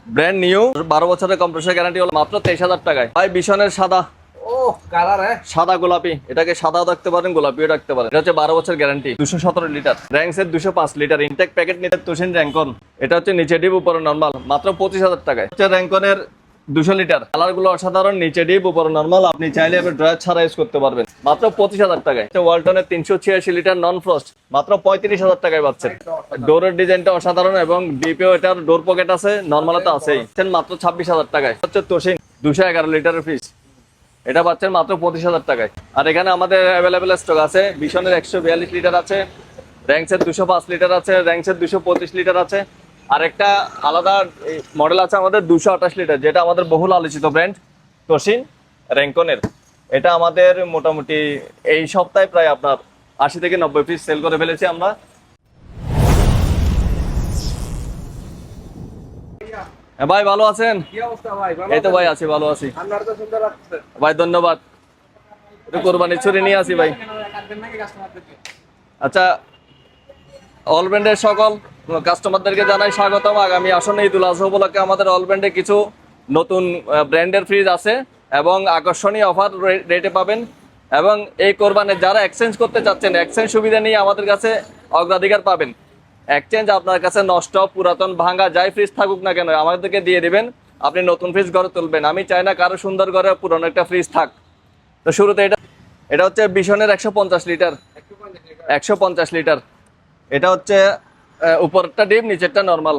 Brand new 12 বছরের compressor guarantee হলো মাত্র 23,000 টাকায়। ভাই বিশনের সাদা, ও কালার সাদা গোলাপি, এটাকে সাদাও রাখতে পারেন গোলাপিও রাখতে পারেন। এটা হচ্ছে 12 বছর গ্যারান্টি, 217 লিটার, র্যাঙ্কসের 205 লিটার ইনটেক প্যাকেট নিতে তোশিন র্যাঙ্কন। এটা হচ্ছে নিচে ডিপ উপরে নরমাল, মাত্র 25,000 টাকায়। হচ্ছে র্যাঙ্কনের 200 লিটার, কালার গুলো অসাধারণ, নিচে ডিপ উপরে নরমাল, আপনি চাইলে এবার ড্রয়ার ছাড়া ইউজ করতে পারবেন মাত্র 25,000 টাকায়। ওয়ালটনের 386 লিটার নন ফ্রস্ট মাত্র 35,000 টাকায় পাচ্ছেন। ডোরের ডিজাইনটা অসাধারণ এবং ডিপেও এটার ডোর পকেট আছে, নরমালে তো আছেই, মাত্র 26,000 টাকায়। হচ্ছে তোশিন 211 লিটারের পিস, এটা পাচ্ছেন মাত্র 25,000 টাকায়। আর এখানে আমাদের অ্যাভেলেবেল স্টক আছে, বিশনের 142 লিটার আছে, র্যাঙ্কসের 205 লিটার আছে, র্যাঙ্কসের 225 লিটার আছে। আর একটা আলাদা মডেল আছে আমাদের 228 লিটার, যেটা আমাদের বহুল আলোচিত ব্র্যান্ড তোশিন র্যাঙ্কনের। এটা আমাদের মোটামুটি এই সপ্তাহে প্রায় আপনার 80 থেকে 90 পিস সেল করে ফেলেছি আমরা। হ্যাঁ ভাই, ভালো আছেন? কি অবস্থা ভাই? এই তো ভাই আছি, ভালো আছি আপনার তো সুন্দর লাগছে ভাই, ধন্যবাদ। একটু কোরবানির ছুরি নিয়ে আসি ভাই। আচ্ছা, অল ব্র্যান্ডের সকল কাস্টমারদেরকে জানাই স্বাগতম। আগামী আসন্ন ঈদুল আজহা উপলক্ষে আমাদের অল ব্র্যান্ডে কিছু নতুন ব্র্যান্ডের ফ্রিজ আছে এবং আকর্ষণীয় অফার রেটে পাবেন। এবং এই কোরবানির যারা এক্সচেঞ্জ করতে চাচ্ছেন, এক্সচেঞ্জ সুবিধা নিয়ে আমাদের কাছে অগ্রাধিকার পাবেন। এক্সচেঞ্জ আপনার কাছে নষ্ট, পুরাতন, ভাঙা যাই ফ্রিজ থাকুক না কেন আমাদেরকে দিয়ে দিবেন, আপনি নতুন ফ্রিজ ঘরে তুলবেন। আমি চাই না কারো সুন্দর ঘরে পুরনো একটা ফ্রিজ থাক। তো শুরুতে এটা হচ্ছে বিশনের 150 লিটার, 150 লিটার। এটা হচ্ছে উপরটা ডিপ নিচেরটা নরমাল,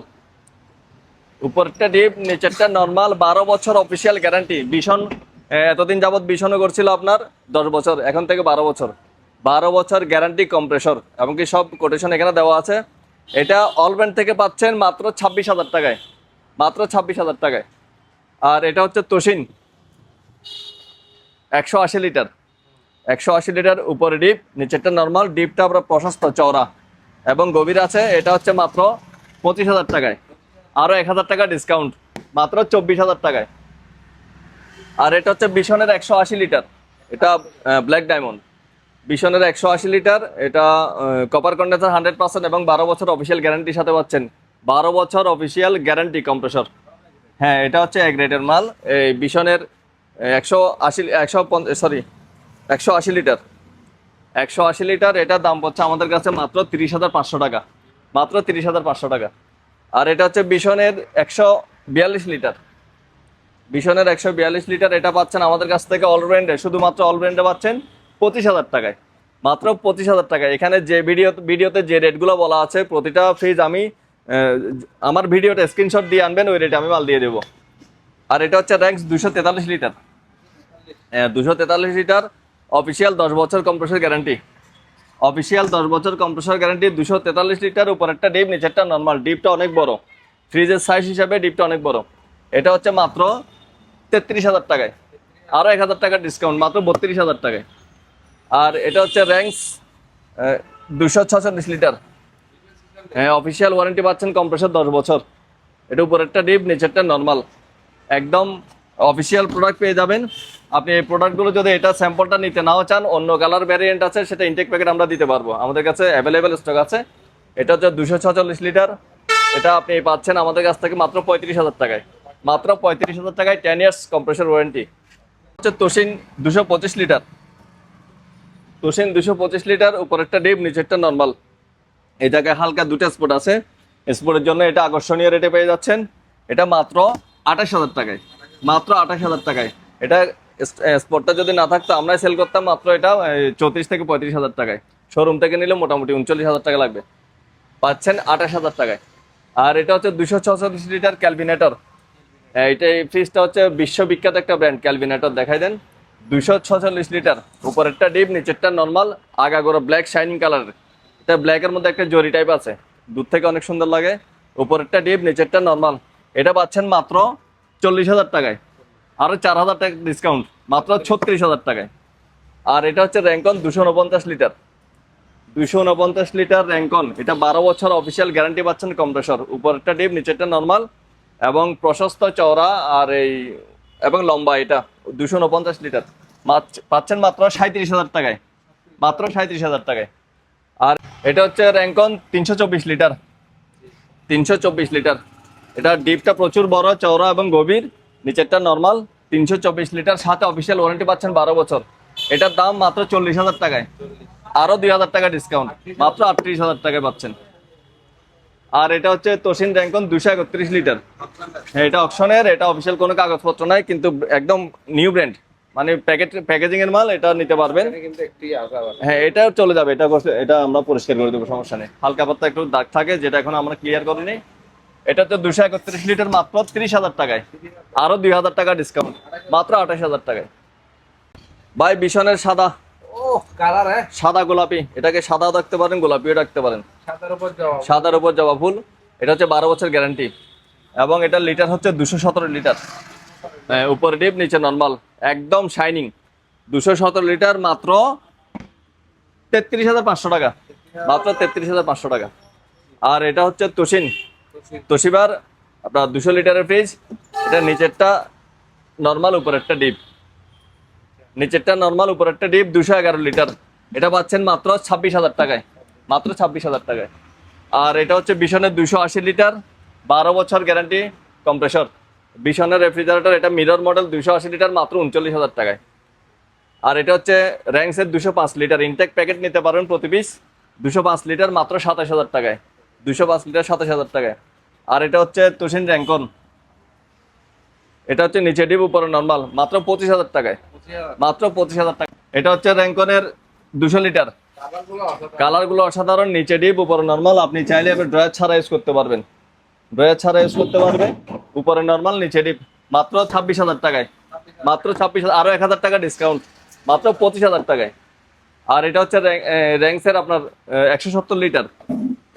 উপরটা ডিপ নিচেরটা নরমাল। 12 বছর অফিসিয়াল গ্যারান্টি। বিশন এতদিন যাবৎ বিশনও করছিল আপনার 10 বছর, এখন থেকে 12 বছর, 12 বছর গ্যারান্টি কম্প্রেসর, এমনকি সব কোটেশন এখানে দেওয়া আছে। এটা অল ব্র্যান্ড থেকে পাচ্ছেন মাত্র 26,000 টাকায়, মাত্র 26,000 টাকায়। আর এটা হচ্ছে তোশিন 180 লিটার, 180 লিটার, উপরে ডিপ নিচেরটা নরমাল, ডিপটা আমরা প্রশস্ত চওড়া এবং গভীর আছে। এটা হচ্ছে মাত্র 25,000 টাকায়, আরও 1,000 টাকা ডিসকাউন্ট, মাত্র 24,000 টাকায়। আর এটা হচ্ছে বিশনের 180 লিটার, এটা ব্ল্যাক ডায়মন্ড, বিশনের 180 লিটার। এটা কপার কন্ডেন্সার 100% এবং 12 বছর অফিসিয়াল গ্যারান্টির সাথে পাচ্ছেন, 12 বছর অফিসিয়াল গ্যারান্টি কম্প্রেসর। হ্যাঁ, এটা হচ্ছে এক গ্রেডের মাল। এই বিশনের 180 লিটার, 180 লিটার, এটার দাম পড়ছে আমাদের কাছে মাত্র 30,500 টাকা, মাত্র 30,500 টাকা। আর এটা হচ্ছে বিশনের 142 লিটার, বিশনের 142 লিটার, এটা পাচ্ছেন আমাদের কাছ থেকে অল ব্র্যান্ডে, শুধুমাত্র অল ব্র্যান্ডে পাচ্ছেন 25,000 টাকায়, মাত্র 25,000 টাকায়। এখানে যে ভিডিওতে যে রেটগুলো বলা আছে, প্রতিটা ফ্রিজ আমি আমার ভিডিওটা স্ক্রিনশট দিয়ে আনবেন, ওই রেটে আমি মাল দিয়ে দেবো। আর এটা হচ্ছে র্যাঙ্কস 243 লিটার, 243 লিটার, অফিসিয়াল 10 বছর কম্প্রেসর গ্যারান্টি, অফিসিয়াল 10 বছর কম্প্রেসর গ্যারান্টি, 243 লিটার, উপরেরটা ডিপ নিচেরটা নর্মাল, ডিপটা অনেক বড়, ফ্রিজের সাইজ হিসাবে ডিপটা অনেক বড়। এটা হচ্ছে মাত্র 33,000 টাকায়, আরও 1,000 টাকার ডিসকাউন্ট, মাত্র 32,000 টাকায়। আর এটা হচ্ছে র্যাঙ্কস 246 লিটার, হ্যাঁ, অফিসিয়াল ওয়ারেন্টি পাচ্ছেন কম্প্রেসর 10 বছর। এটা উপরেরটা ডিপ নিচেরটা নর্মাল, একদম অফিসিয়াল প্রোডাক্ট পেয়ে যাবেন। আপনি এই প্রোডাক্টগুলো যদি এটা স্যাম্পলটা নিতে নাও চান, অন্য কালার ভ্যারিয়েন্ট আছে, সেটা ইনটেক প্যাকেট আমরা দিতে পারবো, আমাদের কাছে অ্যাভেলেবেল স্টক আছে। এটা হচ্ছে 246 লিটার, এটা আপনি পাচ্ছেন আমাদের কাছ থেকে মাত্র 35,000 টাকায়, মাত্র 35,000 টাকায়, 10 ইয়ার্স কম্প্রেসর ওয়ারেন্টি। হচ্ছে তোশিন 225 লিটার, তোশিন 225 লিটার, উপরেরটা ডিপ নিচেরটা নর্মাল। এই জায়গায় হালকা দুটো স্পট আছে, স্পোর্টের জন্য এটা আকর্ষণীয় রেটে পেয়ে যাচ্ছেন। এটা মাত্র 28,000 টাকায়, মাত্র 28,000 টাকায়। এটা স্পটটা যদি না থাকতো আমরাই সেল করতাম মাত্র এটা 34 থেকে 35,000 টাকায়, শোরুম থেকে নিলে মোটামুটি 39,000 টাকা লাগবে, পাচ্ছেন 28,000 টাকায়। আর এটা হচ্ছে 246 লিটার ক্যালভিনেটর, এইটা এই ফ্রিজটা হচ্ছে বিশ্ববিখ্যাত একটা ব্র্যান্ড ক্যালভিনেটর, দেখাই দেন। 246 লিটার, উপরেরটা ডিপ নিচেরটা নর্মাল, আগাগোড়া ব্ল্যাক শাইনিং কালারের, এটা ব্ল্যাকের মধ্যে একটা জরি টাইপ আছে, দূর থেকে অনেক সুন্দর লাগে। উপরেরটা ডিপ নিচেরটা নর্মাল, এটা পাচ্ছেন মাত্র 40,000 টাকায়, আরও 4,000 টাকা ডিসকাউন্ট, মাত্র 36,000 টাকায়। আর এটা হচ্ছে র্যাঙ্কন 249 লিটার, 249 লিটার র্যাঙ্কন, এটা 12 বছর অফিসিয়াল গ্যারান্টি পাচ্ছেন কম্প্রেসর, উপরেরটা ডিপ নিচেরটা নর্মাল এবং প্রশস্ত চওড়া আর এবং লম্বা। এটা 249 লিটার পাচ্ছেন মাত্র 37,000 টাকায়, মাত্র 37,000 টাকায়। আর এটা হচ্ছে র্যাঙ্কন 324 লিটার, 324 লিটার, এটা ডিপটা প্রচুর বড়, চওড়া এবং গভীর। নিচেরটা নর্মাল। 324 লিটার, সাথে অফিসিয়াল ওয়ারেন্টি পাচ্ছেন 12 বছর। এটার দাম মাত্র 40,000 টাকায়। আরো 2,000 টাকা ডিসকাউন্ট, মাত্র 38,000 টাকায় পাচ্ছেন। আর এটা হচ্ছে তোশিন র্যাঙ্কন 231 লিটার। হ্যাঁ, এটা অপশনের, এটা অফিসিয়াল কোনো কাগজপত্র নাই, কিন্তু একদম নিউ ব্র্যান্ড, মানে প্যাকেজিং এর মাল। এটা নিতে পারবেন। এখানে কিন্তু একটি আছে আবার। হ্যাঁ, এটা চলে যাবে। এটা আমরা পরিষ্কার করে দেবো, সমস্যা নেই। হালকা পাতলা একটু দাগ থাকে, যেটা এখন আমরা ক্লিয়ার করিনি। এটা তো 231 লিটার, মাত্র 30,000 টাকায়। আরো 2,000 টাকা ডিসকাউন্ট, মাত্র 28,000 টাকায়। ভাই বিশনের সাদা, ও কালার সাদা গোলাপি, এটাকে সাদাও রাখতে পারেন, গোলাপিও রাখতে পারেন। সাদার উপর জবাব। সাদার উপর জবা ফুল। এটা হচ্ছে 12 বছর গ্যারান্টি, এবং এটার লিটার হচ্ছে 217 লিটার। উপরে ডিপ, নিচে নর্মাল, একদম শাইনিং। 217 লিটার, মাত্র 33,500 টাকা। মাত্র 33,500 টাকা। আর এটা হচ্ছে তোশিবার আপনার 200 লিটারের ফ্রিজ। এটা নিচেরটা নর্মাল, উপরেরটা ডিপ। নিচেরটা নর্মাল, উপরেরটা ডিপ। 211 লিটার। এটা পাচ্ছেন মাত্র 26,000 টাকায়। মাত্র 26,000 টাকায়। আর এটা হচ্ছে বিশনের 280 লিটার, 12 বছর গ্যারান্টি কম্প্রেসর। বিশনের রেফ্রিজারেটর, এটা মিরর মডেল, 280 লিটার, মাত্র 39,000 টাকায়। আর এটা হচ্ছে র্যাঙ্কসের 205 লিটার, ইনটেক প্যাকেট নিতে পারেন প্রতি পিস। 205 লিটার, মাত্র 27,000 টাকায়। 205 লিটার, 27,000 টাকায়। আর এটা হচ্ছে তোশিন র্যাঙ্কন, এটা হচ্ছে নিচে ডিপ, উপরে নর্মাল, মাত্র 25,000 টাকায়। মাত্র 25,000 টাকা। এটা হচ্ছে র্যাঙ্কনের 200 লিটার। কালারগুলো অসাধারণ, নিচে ডিপ, উপরে নর্মাল। আপনি চাইলে এবার ড্রয়ার ছাড়া ইউজ করতে পারবেন। ড্রয়ার ছাড়া ইউজ করতে পারবে, উপরে নর্মাল, নিচে ডিপ। মাত্র 26,000 টাকায়। মাত্র 26,000, আরো 1,000 টাকা ডিসকাউন্ট, মাত্র 25,000 টাকায়। আর এটা হচ্ছে র্যাঙ্কসের আপনার 170 লিটার।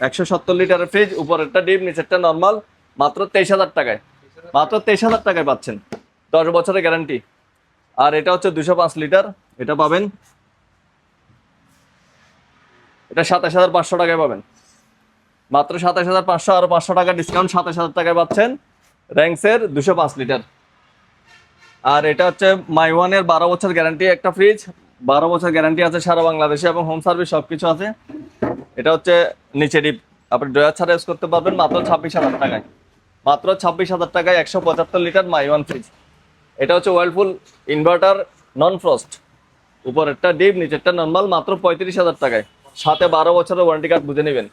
170 লিটারের ফ্রিজ, উপরেরটা ডিপ, নিচেরটা নর্মাল, মাত্র 23,000 টাকায়। মাত্র 23,000 টাকায় পাচ্ছেন, 10 বছরের গ্যারান্টি। আর এটা হচ্ছে 205 লিটার, এটা পাবেন, এটা 27,500 টাকায় পাবেন। মাত্র 27,500, আরো 500 টাকা ডিসকাউন্ট, 27,000 টাকায় পাচ্ছেন র্যাঙ্কসের 205 লিটার। আর এটা হচ্ছে মাই ওয়ানের 12 বছর গ্যারান্টি একটা ফ্রিজ। 12 বছর গ্যারান্টি আছে সারা বাংলাদেশে, এবং হোম সার্ভিস সবকিছু আছে। এটা হচ্ছে নিচে ডিপ, আপনি ড্রয়ার ছাড়া ইউজ করতে পারবেন, মাত্র 26,000 টাকায়। মাত্র 26,000 টাকায় 175 লিটার মাই ওয়ান ফ্রিজ। এটা হচ্ছে ওয়ার্লপুল ইনভার্টার, নন ফ্রস্ট। উপরেরটা ডিপ, নিচেরটা নর্মাল, মাত্র 35,000 টাকায়। সাথে 12 বছরের ওয়ারেন্টি কার্ড বুঝে নেবেন।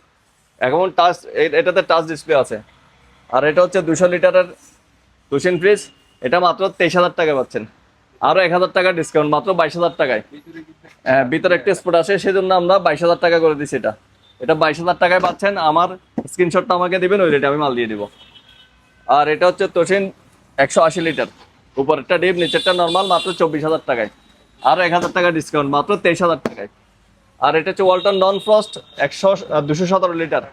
এখন টাচ, এটাতে টাচ ডিসপ্লে আছে। আর এটা হচ্ছে 200 লিটারের তোশিন ফ্রিজ, এটা মাত্র 23,000 টাকায় পাচ্ছেন। আরো 1,000 টাকা ডিসকাউন্ট, মাত্র 22,000 টাকায়। ভিতরে একটা স্পট আছে, সেজন্য আমরা 22,000 টাকা করে দিচ্ছি। এটা 22,000 টাকায় পাচ্ছেন। আমার স্ক্রিনশটটা আমাকে দিবেন, ওই রেটে আমি মাল দিয়ে দিব। আর এটা হচ্ছে তোশিন 180 লিটার, উপরেরটা ডিপ, নিচেরটা নর্মাল, মাত্র 24,000 টাকায়। আরো 1,000 টাকা ডিসকাউন্ট, মাত্র 23,000 টাকায়। আর এটা হচ্ছে ওয়ালটন নন frost 217 litre.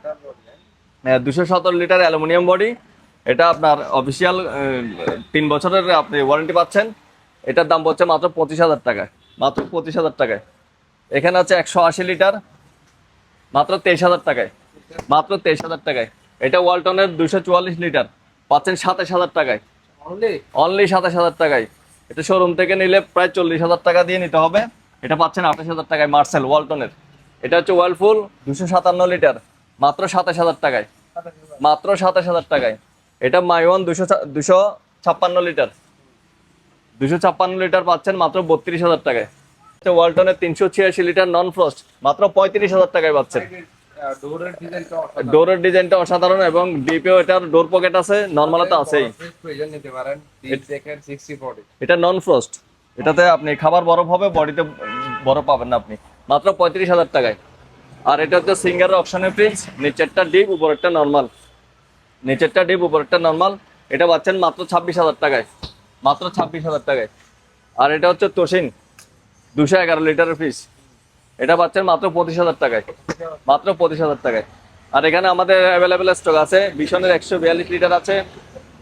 217 litre aluminium body. এটা আপনার অফিসিয়াল 3 বছরের আপনি ওয়ারেন্টি পাচ্ছেন। এটার দাম পড়ছে মাত্র 25,000 টাকায়। মাত্র 25,000 টাকায়। এখানে আছে 180 লিটার, মাত্র 23,000 টাকায়। মাত্র 23,000 টাকায়। এটা ওয়ালটনের 244 লিটার, পাচ্ছেন 27,000 টাকায়। অনলি 27,000 টাকায়। এটা শোরুম থেকে নিলে প্রায় 40,000 টাকা দিয়ে নিতে হবে। এটা পাচ্ছেন 28,000 টাকায়, মার্সেল ওয়ালটনের। এটা হচ্ছে ওয়ার্লপুল 257 লিটার, মাত্র 27,000 টাকায়। মাত্র 27,000 টাকায়। এটা মাইওয়ান 256 লিটার। 256 লিটার পাচ্ছেন মাত্র 32,000 টাকায়। ওয়ালটনের 386 লিটার নন ফ্রস্ট, মাত্র 35,000 টাকায় পাচ্ছেন। ডোরের ডিজাইনটা অসাধারণ, এবং ডিপেও এটার ডোর পকেট আছে, নর্মালটা আছেই। এটা নন ফ্রস্ট, এটাতে আপনি খাবার বরফ হবে, বডিতে বরফ পাবেন না আপনি। মাত্র 35,000 টাকায়। আর এটা হচ্ছে সিঙ্গার অপশনের ফ্রিজ, নিচেরটা ডিপ, উপরেরটা নর্মাল। নিচেরটা ডিপ, উপরেরটা নর্মাল। এটা পাচ্ছেন মাত্র 26,000 টাকায়। মাত্র 26,000 টাকায়। আর এটা হচ্ছে তোশিন 211 লিটারের ফ্রিজ, এটা পাচ্ছেন মাত্র 25,000 টাকায়। মাত্র 25,000 টাকায়। আর এখানে আমাদের অ্যাভেলেবেল স্টক আছে। বিশনের 142 লিটার আছে,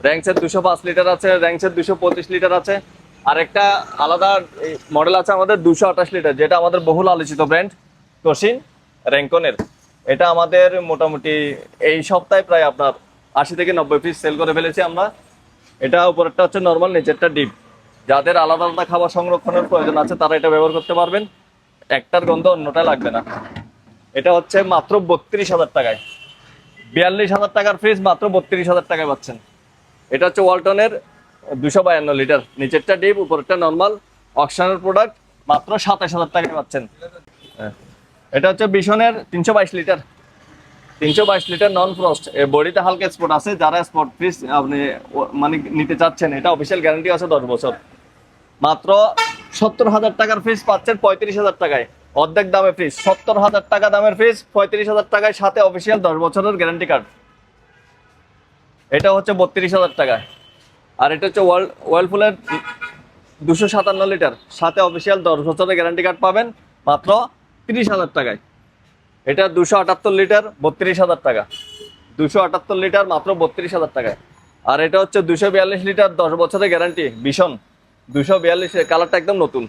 র্যাঙ্কসের 205 লিটার আছে, র্যাঙ্কসের 225 লিটার আছে। আর একটা আলাদা মডেল আছে আমাদের 228 লিটার, যেটা আমাদের বহুল আলোচিত ব্র্যান্ড তোশিন র্যাঙ্কনের। এটা আমাদের মোটামুটি এই সপ্তাহে প্রায় আপনার 80 থেকে 90 পিস সেল করে ফেলেছি আমরা। এটা উপরেরটা হচ্ছে নর্মাল, নিচেরটা ডিপ। যাদের আলাদা আলাদা খাবার সংরক্ষণের প্রয়োজন আছে তারা এটা ব্যবহার করতে পারবেন, একটার গন্ধ অন্যটা লাগবে না। এটা হচ্ছে মাত্র 32,000 টাকায়। 42,000 টাকার ফ্রিজ মাত্র 32,000 টাকায় পাচ্ছেন। এটা হচ্ছে ওয়ালটনের 252 লিটার, নিচেরটা ডিপ উপরেরটা নর্মাল, অকশনের প্রোডাক্ট, মাত্র 27,000 টাকায় পাচ্ছেন। হ্যাঁ। এটা হচ্ছে বিশনের 322 লিটার, 322 লিটার নন ফ্রস্ট, বডিতে হালকা স্পট আছে, যারা স্পট ফ্রিজ আপনি মানে নিতে চাচ্ছেন, এটা অফিসিয়াল গ্যারান্টি আছে 10 বছর। মাত্র 70,000 টাকার ফ্রিজ পাচ্ছেন 35,000 টাকায়, অর্ধেক দামে ফ্রিজ। 70,000 টাকা দামের ফ্রিজ 35,000 টাকায়, সাথে অফিসিয়াল 10 বছরের গ্যারান্টি কার্ড। এটা হচ্ছে 32,000 টাকায়। আর এটা হচ্ছে ওয়ার্লপুলের 257 লিটার, সাথে অফিসিয়াল 10 বছরের গ্যারান্টি কার্ড পাবেন মাত্র 30,000 টাকায়। এটা 278 লিটার 32,000 টাকা, 278 লিটার মাত্র 32,000 টাকায়। আর এটা হচ্ছে 242 লিটার 10 বছরের গ্যারান্টি ভীষণ, 242, কালারটা একদম নতুন,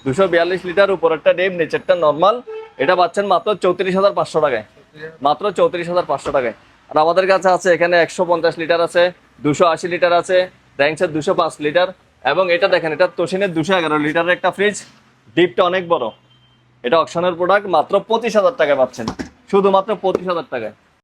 242 লিটার, উপরেরটা ডিপ নিচেরটা নর্মাল। এটা পাচ্ছেন মাত্র 34,500 টাকায়, মাত্র 34,500 টাকায়। আর আমাদের কাছে আছে এখানে 150 লিটার আছে, 280 লিটার আছে, র্যাঙ্কসের 205 লিটার, এবং এটা দেখেন, এটা তোশিনের 211 লিটারের একটা ফ্রিজ, ডিপটা অনেক বড়। এটা অকশনের প্রোডাক্ট, মাত্র 25,000 টাকায় পাচ্ছেন, শুধুমাত্র 25,000 টাকায়।